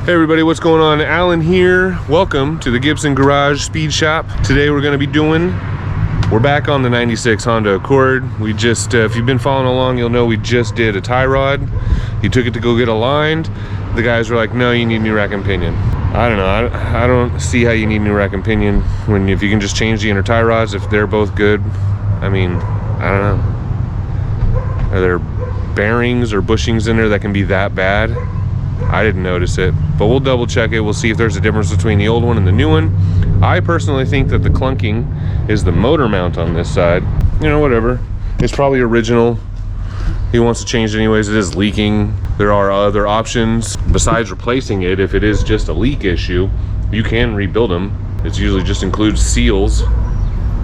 Hey everybody, what's going on? Alan here. Welcome to the Gibson Garage Speed Shop. Today we're back on the 96 Honda Accord. We just, if you've been following along, you'll know we just did a tie rod. He took it to go get aligned. The guys were like, no, you need new rack and pinion. I don't know, I don't see how you need new rack and pinion if you can just change the inner tie rods, if they're both good. I mean, I don't know. Are there bearings or bushings in there that can be that bad? I didn't notice it, but we'll double check it. We'll see if there's a difference between the old one and the new one. I personally think that the clunking is the motor mount on this side. You know, whatever. It's probably original. He wants to change it anyways. It is leaking. There are other options besides replacing it. If it is just a leak issue, you can rebuild them. It usually just includes seals.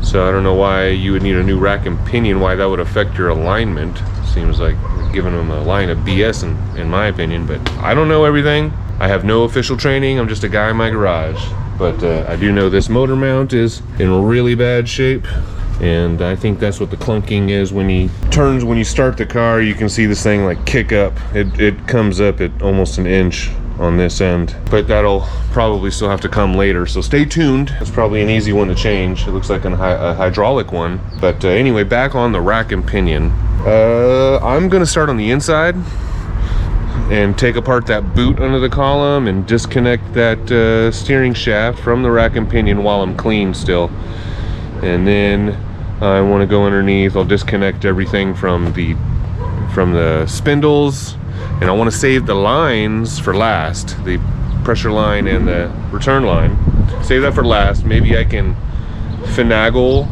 So I don't know why you would need a new rack and pinion, why that would affect your alignment. Seems like giving them a line of BS in my opinion, but I don't know everything. I have no official training. I'm just a guy in my garage. But I do know this motor mount is in really bad shape. And I think that's what the clunking is. When he turns, when you start the car, you can see this thing like kick up. It comes up at almost an inch on this end, but that'll probably still have to come later, so stay tuned. It's probably an easy one to change. It looks like a hydraulic one. But anyway, back on the rack and pinion. I'm gonna start on the inside and take apart that boot under the column and disconnect that steering shaft from the rack and pinion while I'm clean still. And then I want to go underneath. I'll disconnect everything from the spindles, and I want to save the lines for last, the pressure line and the return line. Save that for last. Maybe I can finagle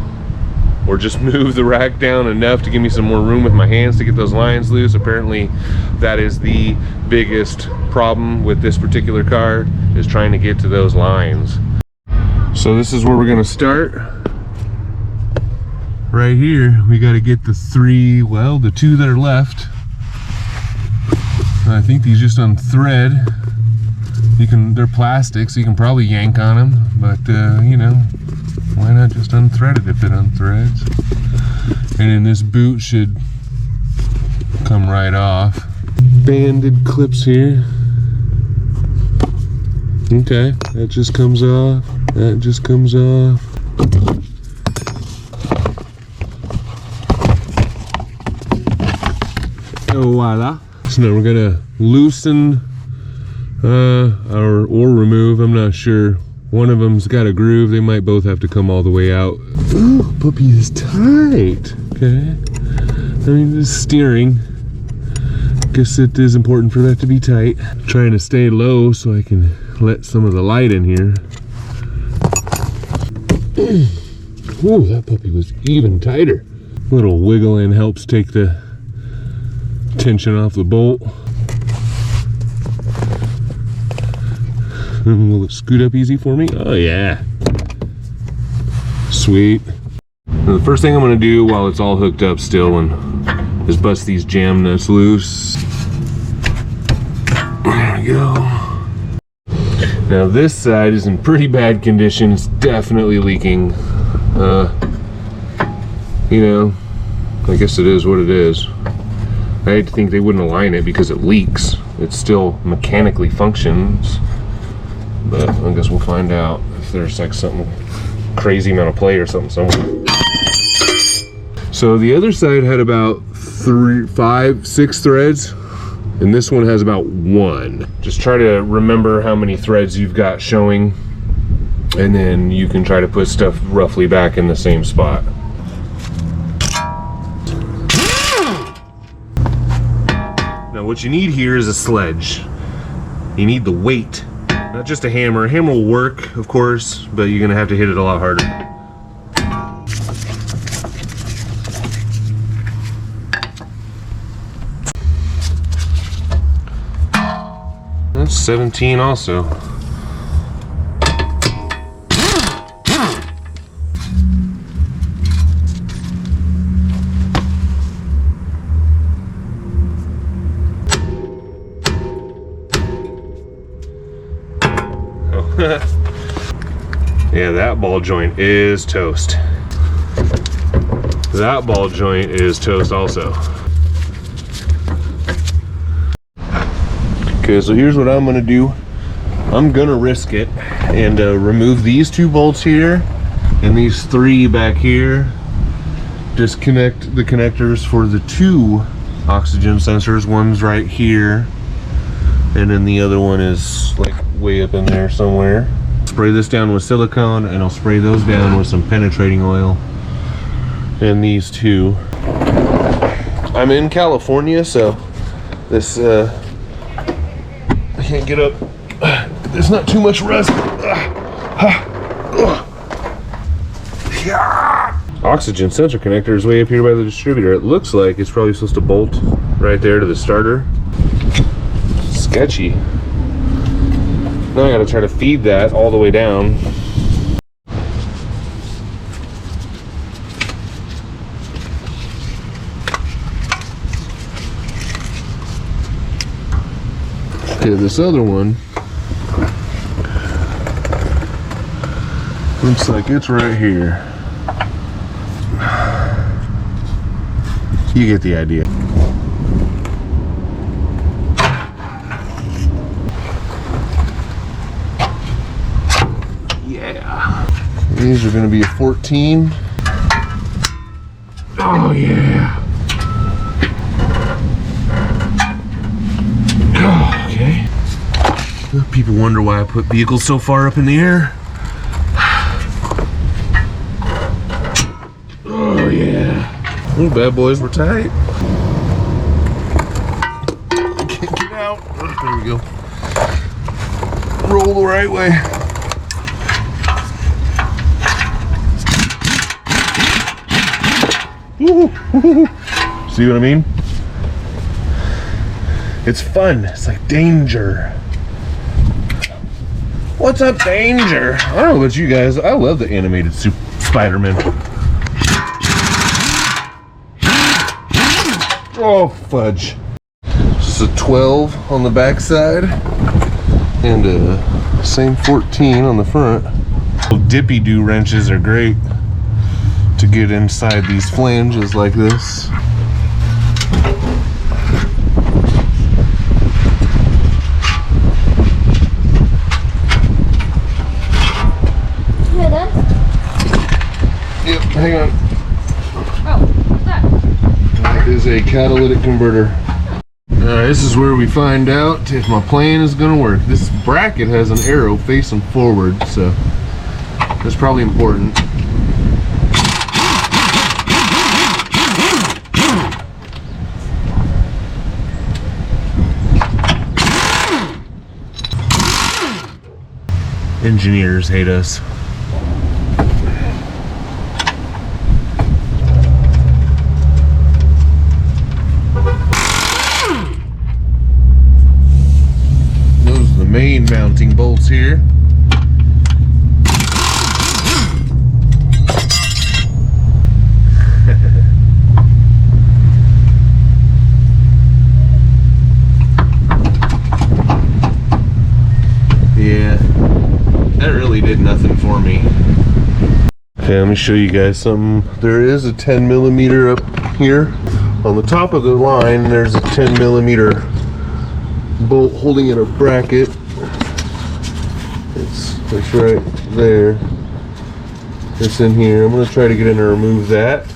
or just move the rack down enough to give me some more room with my hands to get those lines loose. Apparently that is the biggest problem with this particular car, is trying to get to those lines. So this is where we're going to start. Right here we got to get the two that are left. I think these just unthread. They're plastic, so you can probably yank on them, but you know, why not just unthread it if it unthreads? And then this boot should come right off. Banded clips here. Okay, that just comes off. That just comes off. Oh, voila. So now we're gonna loosen or remove, I'm not sure. One of them's got a groove. They might both have to come all the way out. Ooh, puppy is tight. Okay. I mean, this steering, guess it is important for that to be tight. I'm trying to stay low so I can let some of the light in here. Ooh, that puppy was even tighter. A little wiggle in helps take the tension off the bolt. Will it scoot up easy for me? Oh yeah. Sweet. Now the first thing I'm going to do while it's all hooked up still is bust these jam nuts loose. There we go. Now this side is in pretty bad condition. It's definitely leaking. You know, I guess it is what it is. I hate to think they wouldn't align it because it leaks. It still mechanically functions, but I guess we'll find out if there's like something crazy amount of play or something somewhere. So the other side had about 3, 5, 6 threads, and this one has about 1. Just try to remember how many threads you've got showing, and then you can try to put stuff roughly back in the same spot. Now what you need here is a sledge. You need the weight, not just a hammer. A hammer will work, of course, but you're gonna have to hit it a lot harder. That's 17 also. Yeah, that ball joint is toast. That ball joint is toast also. Okay, so here's what I'm gonna do. I'm gonna risk it and remove these 2 bolts here and these 3 back here. Disconnect the connectors for the 2 oxygen sensors. One's right here, and then the other one is like way up in there somewhere. Spray this down with silicone, and I'll spray those down with some penetrating oil. And these 2. I'm in California, so this I can't get up. There's not too much rust. Oxygen sensor connector is way up here by the distributor. It looks like it's probably supposed to bolt right there to the starter. Sketchy. Now I gotta try to feed that all the way down. Okay, this other one looks like it's right here. You get the idea. Yeah. These are going to be a 14. Oh yeah. Oh, okay. People wonder why I put vehicles so far up in the air. Oh yeah. These bad boys were tight. Can't get out. There we go. Roll the right way. See what I mean? It's fun. It's like danger. What's up, danger? I don't know about you guys. I love the animated Spider-Man. Oh, fudge. Just a 12 on the back side and a same 14 on the front. Dippy-doo wrenches are great to get inside these flanges like this. Hear this? Yep, hang on. Oh, what's that? That is a catalytic converter. This is where we find out if my plan is going to work. This bracket has an arrow facing forward, so that's probably important. Engineers hate us. Those are the main mounting bolts here. Yeah. That really did nothing for me. Okay, let me show you guys something. There is a 10 millimeter up here. On the top of the line, there's a 10 millimeter bolt holding in a bracket. It's right there. It's in here. I'm going to try to get in and remove that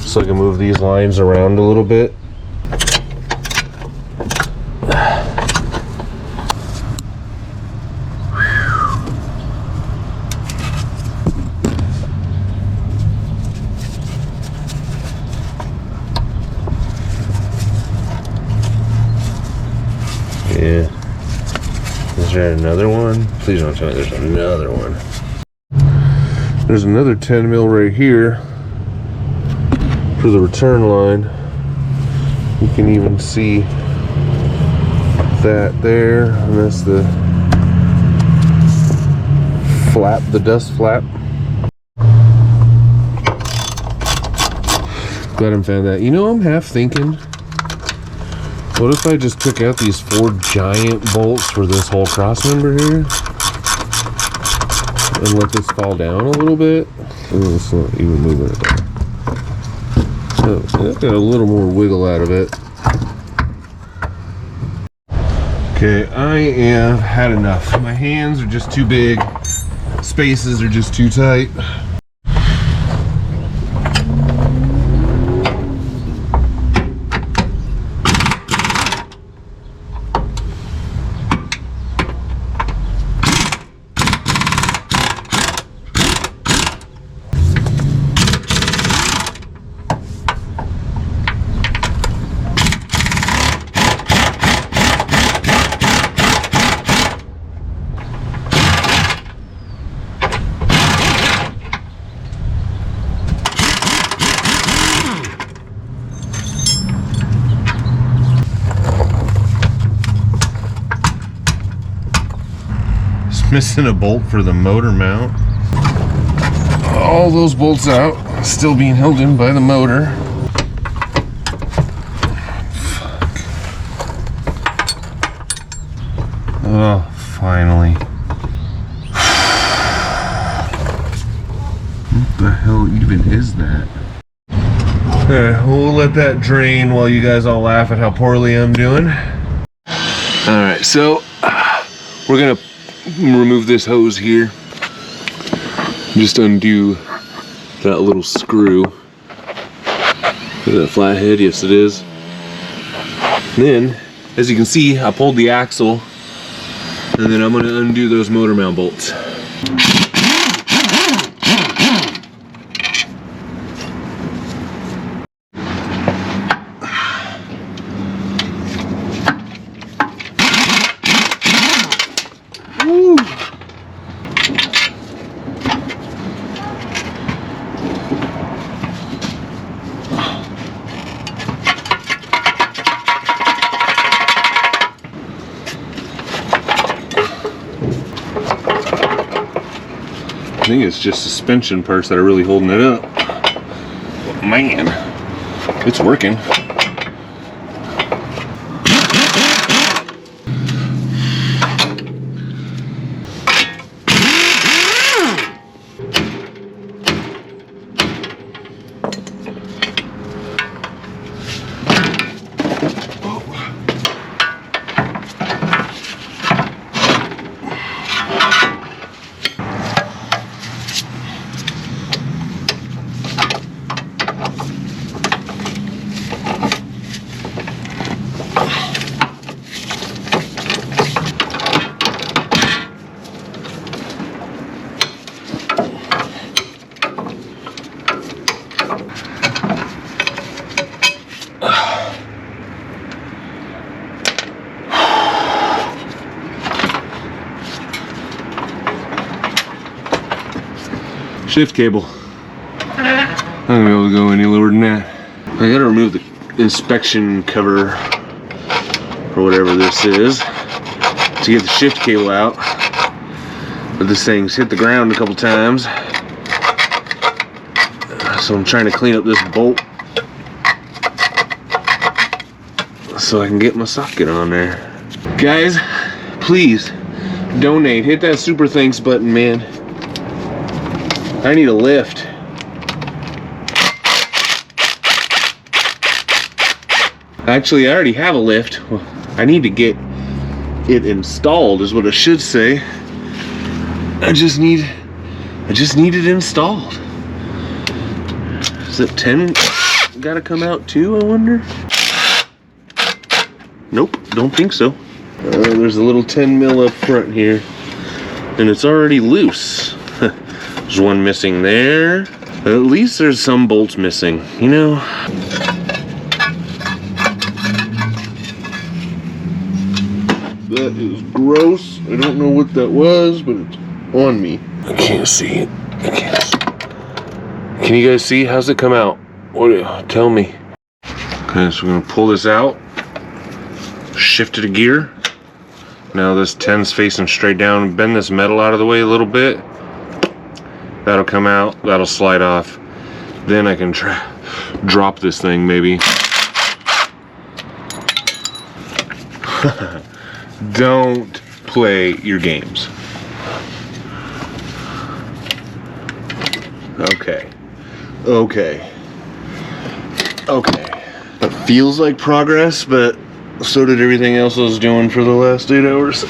so I can move these lines around a little bit. Yeah. Is there another one? Please don't tell me there's another one. There's another 10 mil right here for the return line. You can even see that there, and that's the flap, the dust flap. Glad I found that. You know, I'm half thinking, what if I just took out these 4 giant bolts for this whole cross member here and let this fall down a little bit? Oh, it's not even moving it down. So that's got a little more wiggle out of it. Okay, I have had enough. My hands are just too big. Spaces are just too tight. Missing a bolt for the motor mount. All those bolts out, still being held in by the motor. Fuck. Oh, finally. What the hell even is that? Alright, we'll let that drain while you guys all laugh at how poorly I'm doing. Alright, so we're gonna remove this hose here. Just undo that little screw. Is that a flathead? Yes, it is. And then, as you can see, I pulled the axle, and then I'm going to undo those motor mount bolts. I think it's just suspension parts that are really holding it up. But man, it's working. Shift cable. I'm not gonna be able to go any lower than that. I gotta remove the inspection cover or whatever this is to get the shift cable out. But this thing's hit the ground a couple times, so I'm trying to clean up this bolt so I can get my socket on there. Guys, please donate. Hit that super thanks button, man. I need a lift. Actually, I already have a lift. Well, I need to get it installed is what I should say. I just need it installed. Is that 10 gotta come out too, I wonder? Nope, don't think so. There's a little 10 mil up front here, and it's already loose. There's one missing there. At least there's some bolts missing, you know? That is gross. I don't know what that was, but it's on me. I can't see it. I can't see. Can you guys see? How's it come out? What? Tell me. Okay, so we're gonna pull this out. Shift it a gear. Now this 10's facing straight down. Bend this metal out of the way a little bit. That'll come out, that'll slide off. Then I can drop this thing maybe. Don't play your games. Okay. Okay. Okay. It feels like progress, but So did everything else I was doing for the last 8 hours.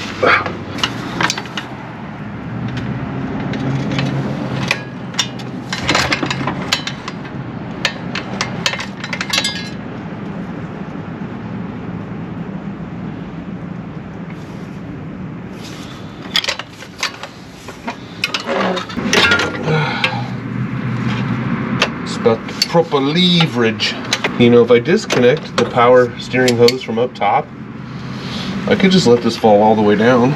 It's about the proper leverage. You know, if I disconnect the power steering hose from up top, I could just let this fall all the way down.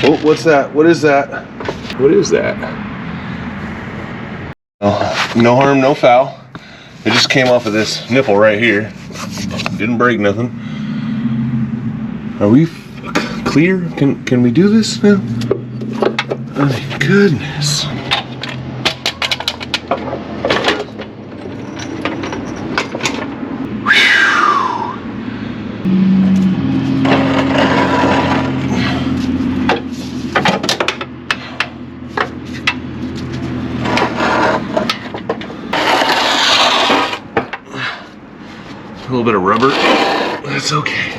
Oh, what's that? What is that? What is that? Oh, no harm, no foul. It just came off of this nipple right here. Didn't break nothing. Are we clear? Can we do this now? Oh my goodness. A little bit of rubber. That's okay.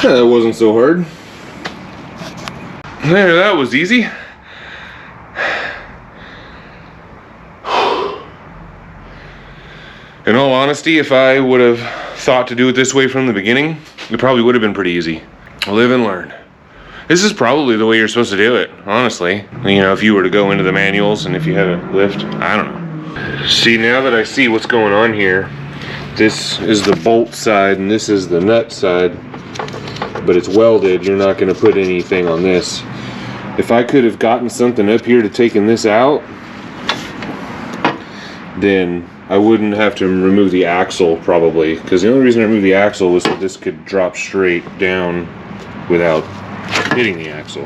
That wasn't so hard. There, that was easy. In all honesty, if I would have thought to do it this way from the beginning, it probably would have been pretty easy. Live and learn. This is probably the way you're supposed to do it, honestly. You know, if you were to go into the manuals and if you had a lift, I don't know. See, now that I see what's going on here, this is the bolt side and this is the nut side, but it's welded. You're not going to put anything on this. If I could have gotten something up here to taking this out, then I wouldn't have to remove the axle probably, because the only reason I removed the axle was so this could drop straight down without hitting the axle.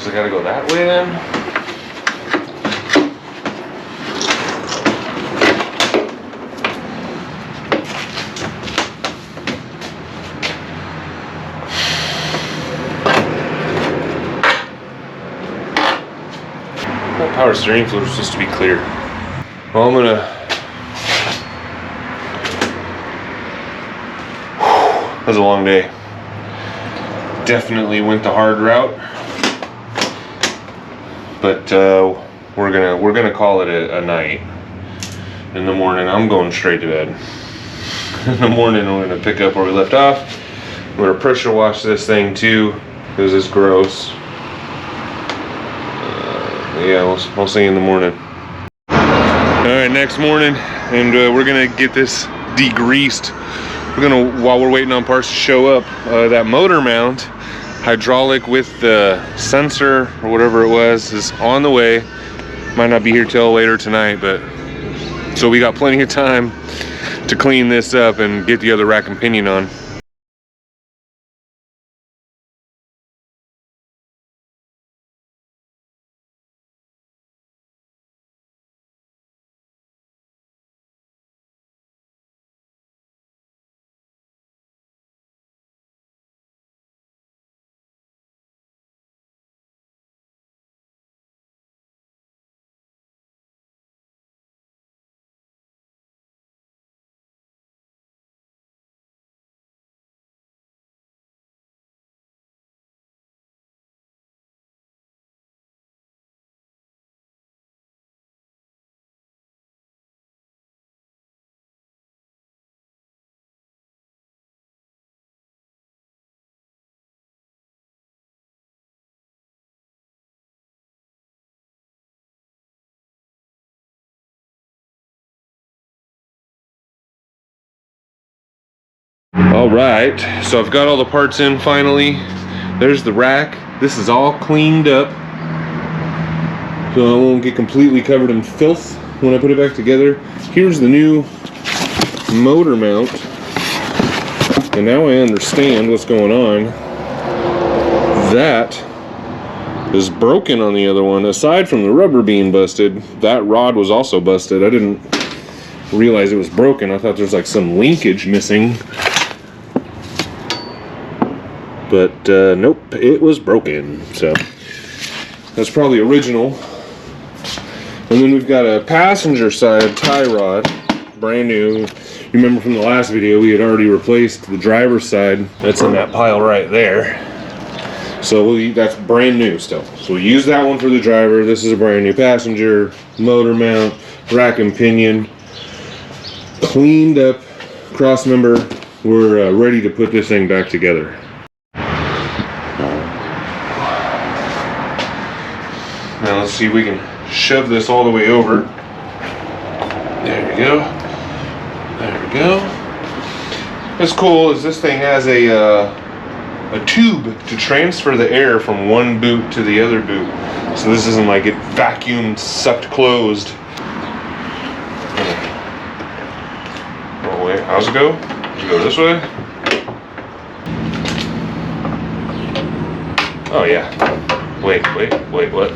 So I gotta go that way then? That power steering fluid is supposed to be clear. Well, I'm gonna... That was a long day. Definitely went the hard route. But we're gonna call it a night. In the morning, I'm going straight to bed. In the morning, we're gonna pick up where we left off. We're gonna pressure wash this thing too, because it's gross. Yeah, we'll see you in the morning. All right, next morning, and we're gonna get this degreased. We're gonna, while we're waiting on parts to show up, that motor mount, hydraulic with the sensor or whatever it was, is on the way. Might not be here till later tonight, but so we got plenty of time to clean this up and get the other rack and pinion on. All right, so I've got all the parts in finally. There's the rack. This is all cleaned up, so I won't get completely covered in filth when I put it back together. Here's the new motor mount, and now I understand what's going on. That is broken on the other one. Aside from the rubber being busted, that rod was also busted. I didn't realize it was broken. I thought there was like some linkage missing. But nope, it was broken. So that's probably original. And then we've got a passenger side tie rod, brand new. You remember from the last video, we had already replaced the driver's side. That's in that pile right there. So that's brand new still. So we use that one for the driver. This is a brand new passenger, motor mount, rack and pinion. Cleaned up cross member. We're ready to put this thing back together. Now let's see if we can shove this all the way over. There we go. There we go. What's cool is this thing has a tube to transfer the air from one boot to the other boot. So this isn't like it vacuumed, sucked closed. Oh wait, how's it go? Does it go this way? Oh yeah. Wait, what?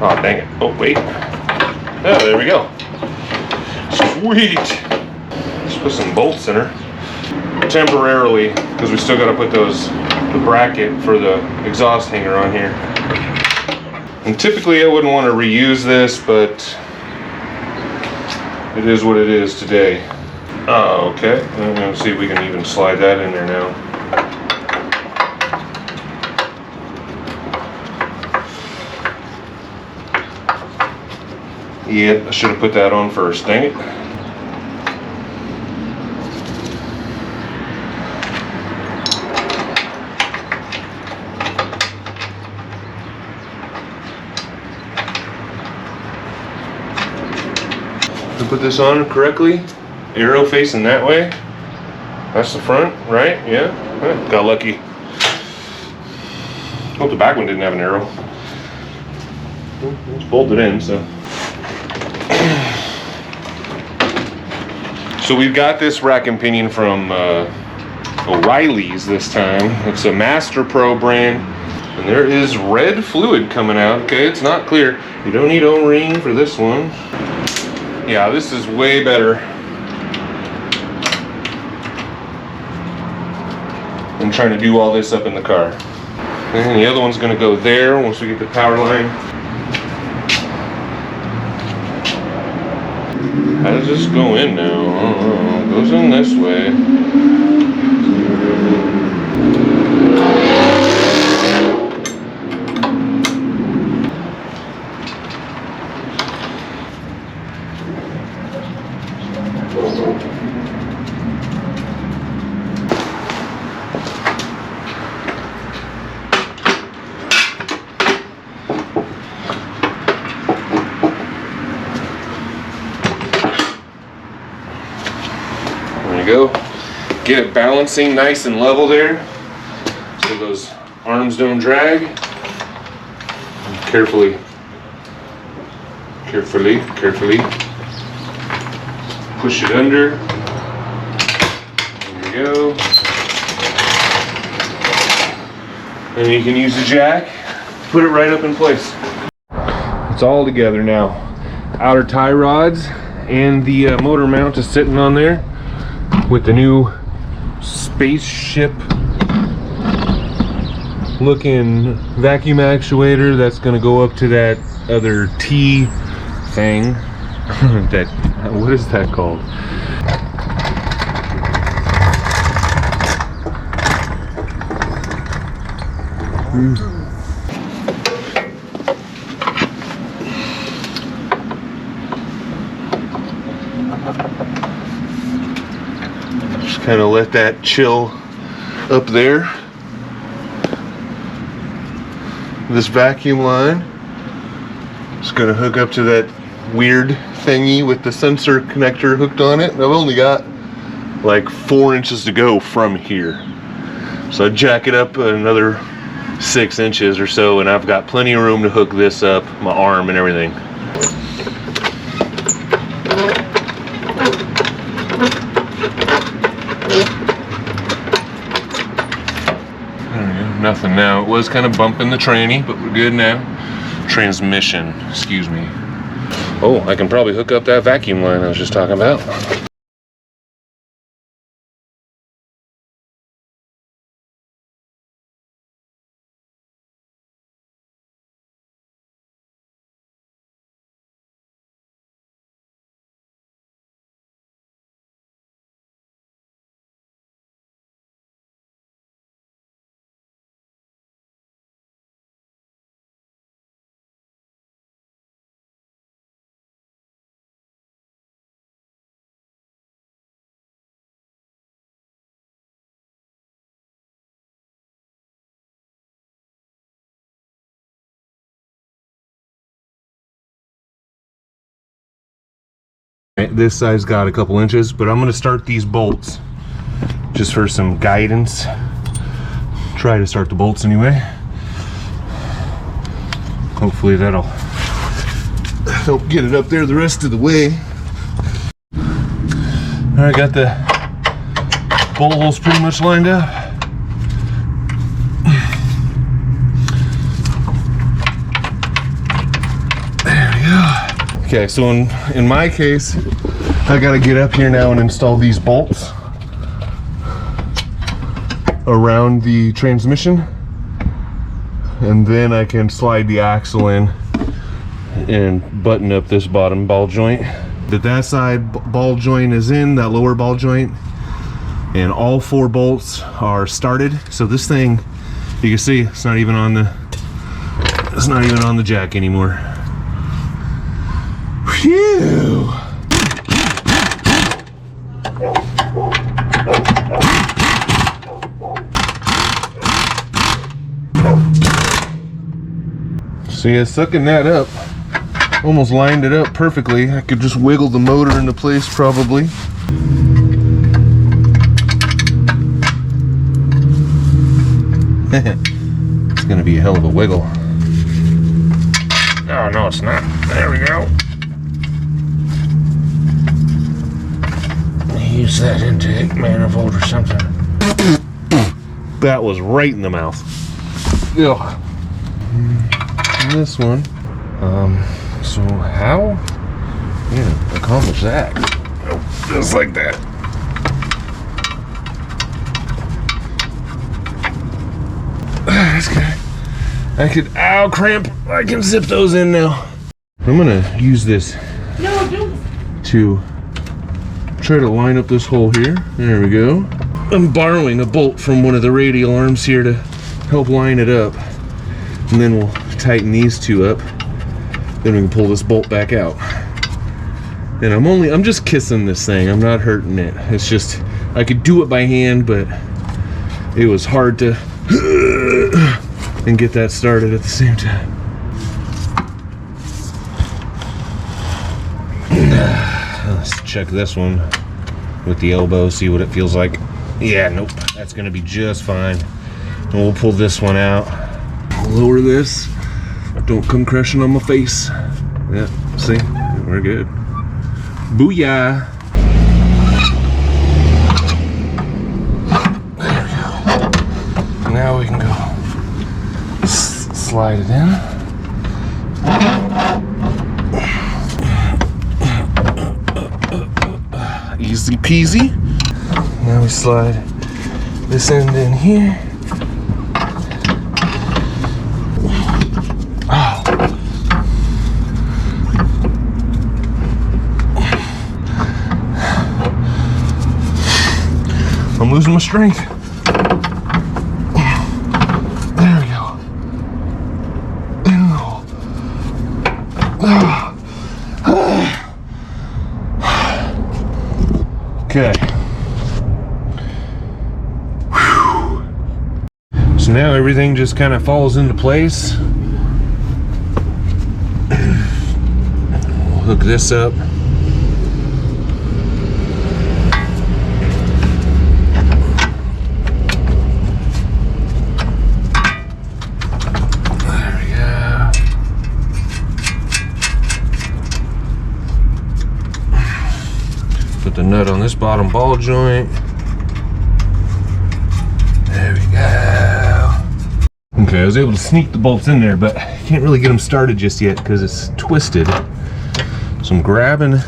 Oh, dang it. Oh, wait. Oh, there we go. Sweet. Let's put some bolts in her. Temporarily, because we still got to put the bracket for the exhaust hanger on here. And typically I wouldn't want to reuse this, but it is what it is today. Oh, okay. I'm going to see if we can even slide that in there now. Yep, I should have put that on first, dang it. To put this on correctly, arrow facing that way. That's the front, right? Yeah, got lucky. Hope the back one didn't have an arrow. It's bolted in, so. So we've got this rack and pinion from O'Reilly's this time. It's a Master Pro brand, and there is red fluid coming out. Okay, it's not clear. You don't need O-ring for this one. Yeah, this is way better than trying to do all this up in the car. And the other one's gonna go there once we get the power line. How does this go in now? I don't know. It goes in this way. Go. Get it balancing nice and level there so those arms don't drag. Carefully push it under. There you go. And you can use the jack, put it right up in place. It's all together now. Outer tie rods and the motor mount is sitting on there with the new spaceship looking vacuum actuator that's going to go up to that other T thing. That, what is that called? Just kind of let that chill up there. This vacuum line is going to hook up to that weird thingy with the sensor connector hooked on it. I've only got like 4 inches to go from here. So I jack it up another 6 inches or so, and I've got plenty of room to hook this up, my arm and everything. There we go, nothing now. It was kind of bumping the tranny, but we're good now. Transmission, excuse me. Oh, I can probably hook up that vacuum line I was just talking about. This side's got a couple inches, but I'm going to start these bolts just for some guidance. Try to start the bolts anyway. Hopefully that'll help get it up there the rest of the way. I got the bolt holes pretty much lined up. There we go. Okay, so in my case, I gotta get up here now and install these bolts around the transmission, and then I can slide the axle in and button up this bottom ball joint. That side ball joint is in, that lower ball joint, and all 4 bolts are started. So this thing, you can see it's not even on the jack anymore. Phew. See, it's sucking that up. Almost lined it up perfectly. I could just wiggle the motor into place probably. It's gonna be a hell of a wiggle. Oh, no, it's not. There we go. Use that intake manifold or something. That was right in the mouth. Ugh. And this one. So how? Yeah, accomplish that. Oh, just like that. That's good. I could, ow, cramp. I can zip those in now. I'm gonna use this to try to line up this hole here. There we go. I'm borrowing a bolt from one of the radial arms here to help line it up. And then we'll tighten these 2 up. Then we can pull this bolt back out. And I'm just kissing this thing. I'm not hurting it. It's just, I could do it by hand, but it was hard to and get that started at the same time. Let's check this one with the elbow, see what it feels like. Yeah, nope, that's gonna be just fine. And we'll pull this one out. Lower this. Don't come crashing on my face. Yeah, see, we're good. Booyah! There we go. Now we can go slide it in. Easy peasy. Now we slide this end in here. Oh. I'm losing my strength. There we go. Okay. Whew. So now everything just kind of falls into place. We'll hook this up. Put the nut on this bottom ball joint. There we go. Okay, I was able to sneak the bolts in there, but I can't really get them started just yet because it's twisted. So I'm grabbing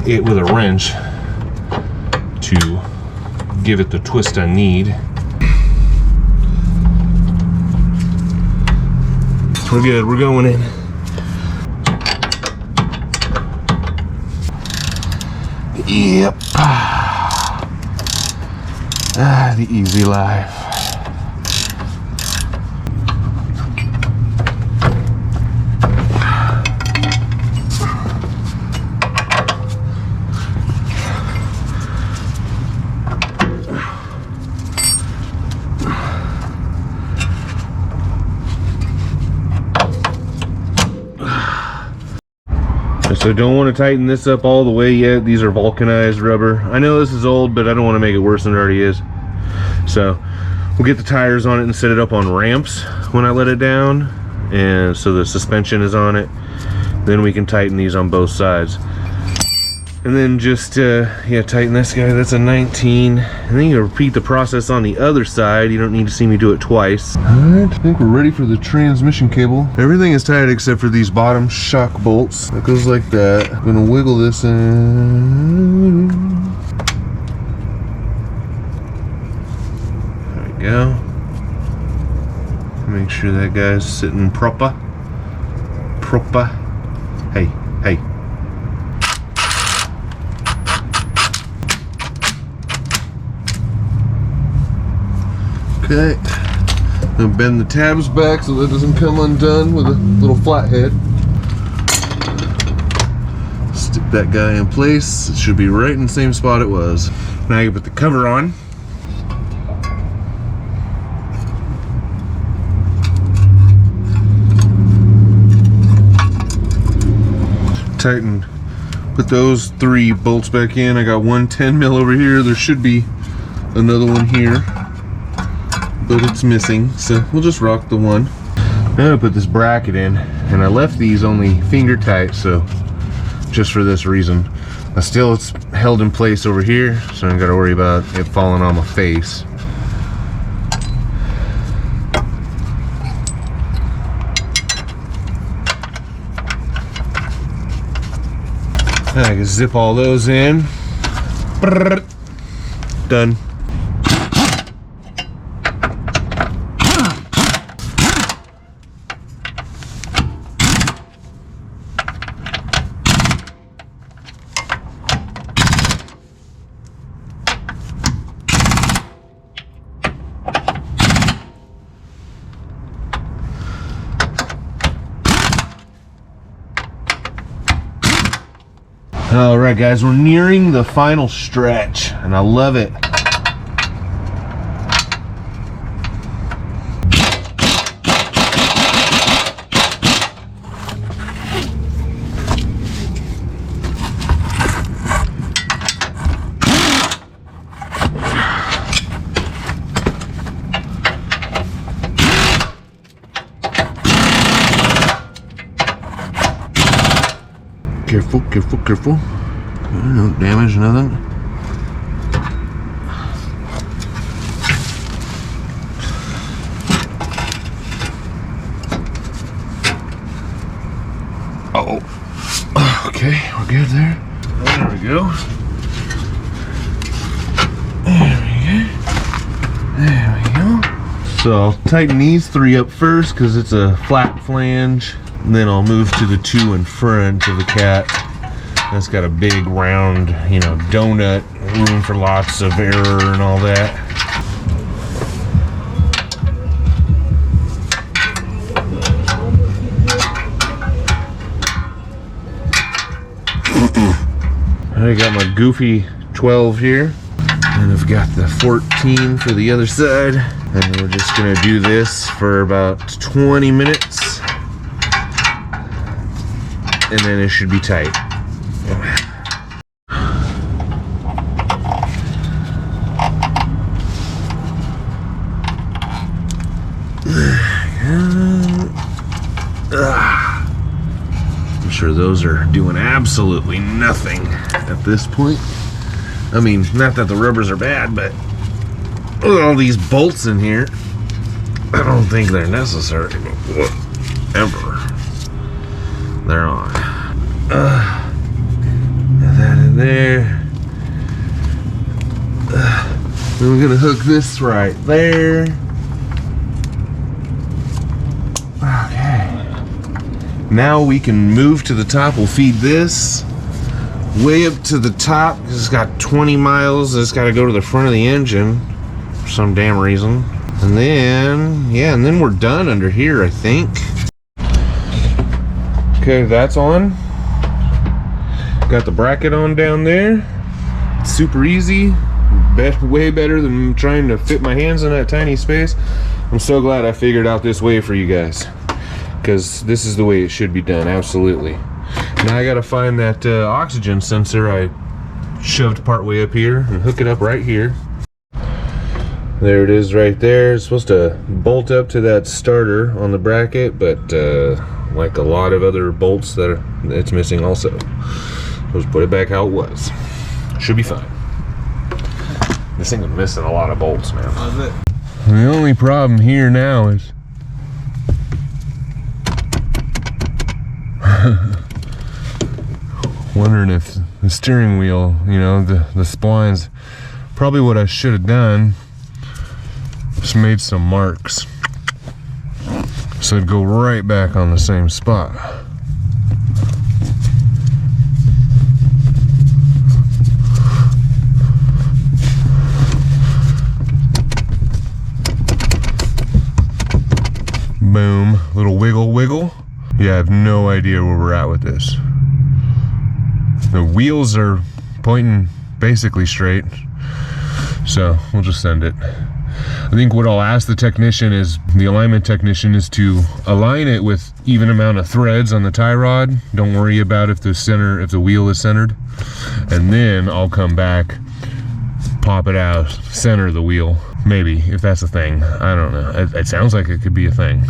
it with a wrench to give it the twist I need. We're good, we're going in. Yep. The easy life. So don't want to tighten this up all the way yet. These are vulcanized rubber. I know this is old, but I don't want to make it worse than it already is. So we'll get the tires on it and set it up on ramps when I let it down, and so the suspension is on it. Then we can tighten these on both sides. And then just yeah, tighten this guy. That's a 19. And then you repeat the process on the other side. You don't need to see me do it twice. Alright, I think we're ready for the transmission cable. Everything is tight except for these bottom shock bolts. It goes like that. I'm gonna wiggle this in. There we go. Make sure that guy's sitting proper. Proper. Hey, hey. Okay, then bend the tabs back so that doesn't come undone with a little flathead. Stick that guy in place. It should be right in the same spot it was. Now you put the cover on. Tighten. Put those 3 bolts back in. I got one 10 mil over here. There should be another one here, but it's missing, so we'll just rock the one. Now I put this bracket in, and I left these only finger tight, so just for this reason. Still, it's held in place over here, so I don't gotta worry about it falling on my face. I can zip all those in. Done. Alright guys, we're nearing the final stretch, and I love it. Careful, careful, careful. Don't damage nothing. Oh. Okay, we're good there. There we go. There we go. So I'll tighten these 3 up first because it's a flat flange. And then I'll move to the 2 in front of the cat. That's got a big round, you know, donut, room for lots of error and all that. I got my goofy 12 here, and I've got the 14 for the other side. And we're just gonna do this for about 20 minutes. And then it should be tight. sure those are doing absolutely nothing at this point. I mean, not that the rubbers are bad, but with all these bolts in here, I don't think they're necessary, but whatever. They're on. That in there. Then we're gonna hook this right there. Okay. Now we can move to the top. We'll feed this way up to the top. It's got 20 miles. It's got to go to the front of the engine for some damn reason. And then, yeah, and then we're done under here, I think. Okay, that's on. Got the bracket on down there. It's super easy. Way better than trying to fit my hands in that tiny space. I'm so glad I figured out this way for you guys, because this is the way it should be done. Absolutely. Now I gotta find that oxygen sensor I shoved part way up here and hook it up right here. There it is right there. It's supposed to bolt up to that starter on the bracket, but like a lot of other bolts it's missing also. Let's put it back how it was. Should be fine. This thing is missing a lot of bolts, man. The only problem here now is wondering if the steering wheel, you know, the splines, probably what I should have done, just made some marks so it'd go right back on the same spot. Boom, little wiggle wiggle. Yeah, I have no idea where we're at with this. The wheels are pointing basically straight, so we'll just send it. I think what I'll ask the technician is, the alignment technician, is to align it with even amount of threads on the tie rod. Don't worry about if the wheel is centered. And then I'll come back, pop it out, center the wheel. Maybe, if that's a thing. I don't know. It sounds like it could be a thing.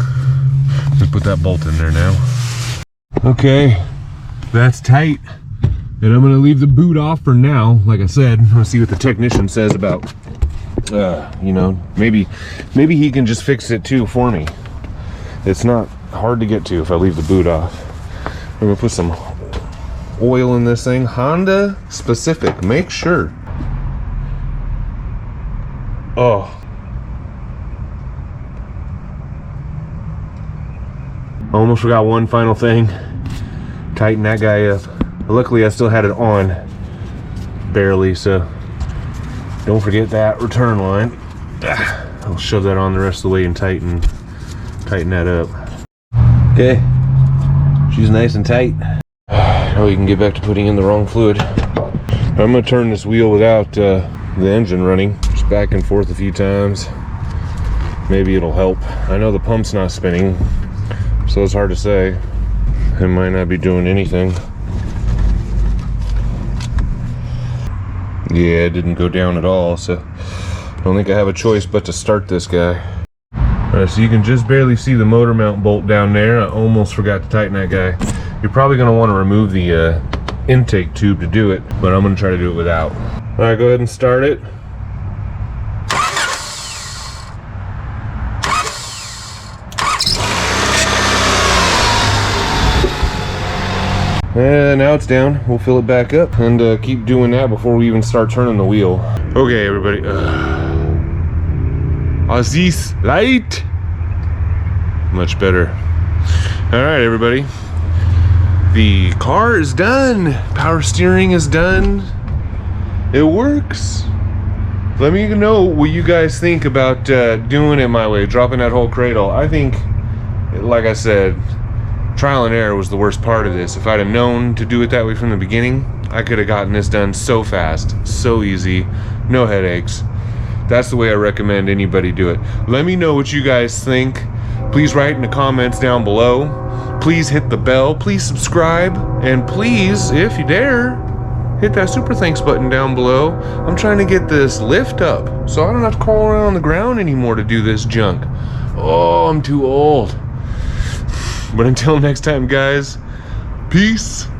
Just put that bolt in there now. Okay, that's tight. And I'm gonna leave the boot off for now. Like I said, I'm gonna see what the technician says about, you know, maybe he can just fix it too for me. It's not hard to get to if I leave the boot off. I'm gonna put some oil in this thing. Honda specific, make sure. Oh. Almost forgot one final thing. Tighten that guy up. Luckily I still had it on, barely, so don't forget that return line. I'll shove that on the rest of the way and tighten that up. Okay, she's nice and tight. Now we can get back to putting in the wrong fluid. I'm gonna turn this wheel without the engine running, just back and forth a few times. Maybe it'll help. I know the pump's not spinning, so it's hard to say. It might not be doing anything. Yeah, it didn't go down at all, so I don't think I have a choice but to start this guy. Alright, so you can just barely see the motor mount bolt down there. I almost forgot to tighten that guy. You're probably going to want to remove the intake tube to do it, but I'm going to try to do it without. Alright, go ahead and start it. And now it's down. We'll fill it back up and keep doing that before we even start turning the wheel. Okay, everybody. Is this light? Much better. All right, everybody. The car is done. Power steering is done. It works. Let me know what you guys think about doing it my way, dropping that whole cradle. I think, like I said, trial and error was the worst part of this. If I'd have known to do it that way from the beginning, I could have gotten this done so fast, so easy, no headaches. That's the way I recommend anybody do it. Let me know what you guys think. Please write in the comments down below. Please hit the bell, please subscribe, and please, if you dare, hit that super thanks button down below. I'm trying to get this lift up so I don't have to crawl around on the ground anymore to do this junk. Oh, I'm too old. But until next time, guys, Peace.